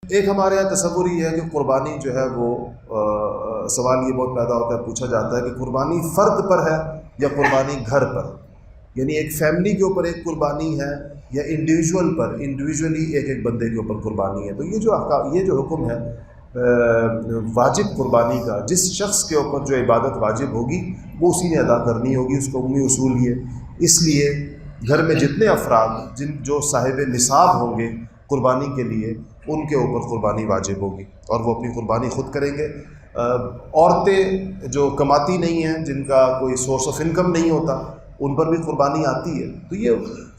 ایک ہمارے یہاں تصور یہ ہے کہ قربانی جو ہے وہ سوال یہ بہت پیدا ہوتا ہے، پوچھا جاتا ہے کہ قربانی فرد پر ہے یا قربانی گھر پر، یعنی ایک فیملی کے اوپر ایک قربانی ہے یا انڈیویجول پر، انڈیویجولی ایک بندے کے اوپر قربانی ہے۔ تو یہ جو حکم ہے واجب قربانی کا، جس شخص کے اوپر جو عبادت واجب ہوگی وہ اسی نے ادا کرنی ہوگی، اس کا عمومی اصول یہ۔ اس لیے گھر میں جتنے افراد جو صاحب نصاب ہوں گے قربانی کے لیے، ان کے اوپر قربانی واجب ہوگی اور وہ اپنی قربانی خود کریں گے۔ عورتیں جو کماتی نہیں ہیں، جن کا کوئی سورس آف انکم نہیں ہوتا، ان پر بھی قربانی آتی ہے۔ تو یہ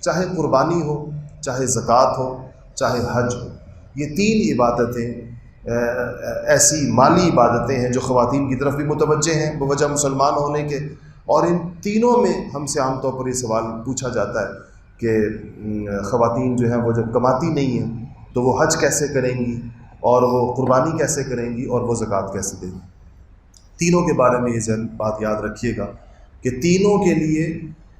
چاہے قربانی ہو، چاہے زکوٰۃ ہو، چاہے حج ہو، یہ تین عبادتیں ایسی مالی عبادتیں ہیں جو خواتین کی طرف بھی متوجہ ہیں بوجہ مسلمان ہونے کے، اور ان تینوں میں ہم سے عام طور پر یہ سوال پوچھا جاتا ہے کہ خواتین جو ہیں وہ جب کماتی نہیں ہیں تو وہ حج کیسے کریں گی، اور وہ قربانی کیسے کریں گی، اور وہ زکوٰۃ کیسے دیں گی۔ تینوں کے بارے میں یہ بات یاد رکھیے گا کہ تینوں کے لیے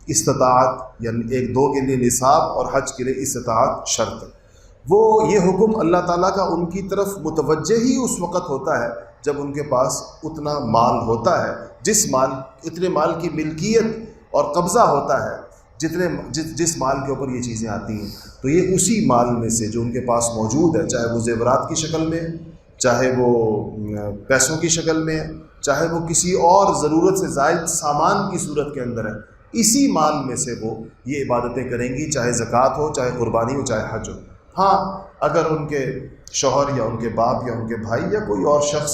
استطاعت، یعنی ایک دو کے لیے نصاب اور حج کے لیے استطاعت شرط ہے۔ وہ یہ حکم اللہ تعالیٰ کا ان کی طرف متوجہ ہی اس وقت ہوتا ہے جب ان کے پاس اتنا مال ہوتا ہے، اتنے مال کی ملکیت اور قبضہ ہوتا ہے جس مال کے اوپر یہ چیزیں آتی ہیں۔ تو یہ اسی مال میں سے جو ان کے پاس موجود ہے، چاہے وہ زیورات کی شکل میں، چاہے وہ پیسوں کی شکل میں، چاہے وہ کسی اور ضرورت سے زائد سامان کی صورت کے اندر ہے، اسی مال میں سے وہ یہ عبادتیں کریں گی، چاہے زکوٰۃ ہو، چاہے قربانی ہو، چاہے حج ہو۔ ہاں، اگر ان کے شوہر یا ان کے باپ یا ان کے بھائی یا کوئی اور شخص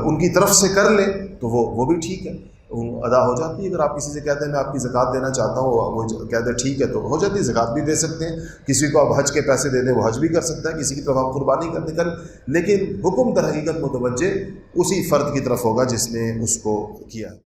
ان کی طرف سے کر لے تو وہ بھی ٹھیک ہے، ادا ہو جاتی ہے۔ اگر آپ کسی سے کہتے ہیں میں آپ کی زکوٰۃ دینا چاہتا ہوں، وہ کہتے ہیں ٹھیک ہے، تو ہو جاتی ہے، زکوٰۃ بھی دے سکتے ہیں۔ کسی کو آپ حج کے پیسے دے دیں، وہ حج بھی کر سکتا ہے، کسی کی طرف آپ قربانی کریں، لیکن حکم در حقیقت متوجہ اسی فرد کی طرف ہوگا جس نے اس کو کیا ہے۔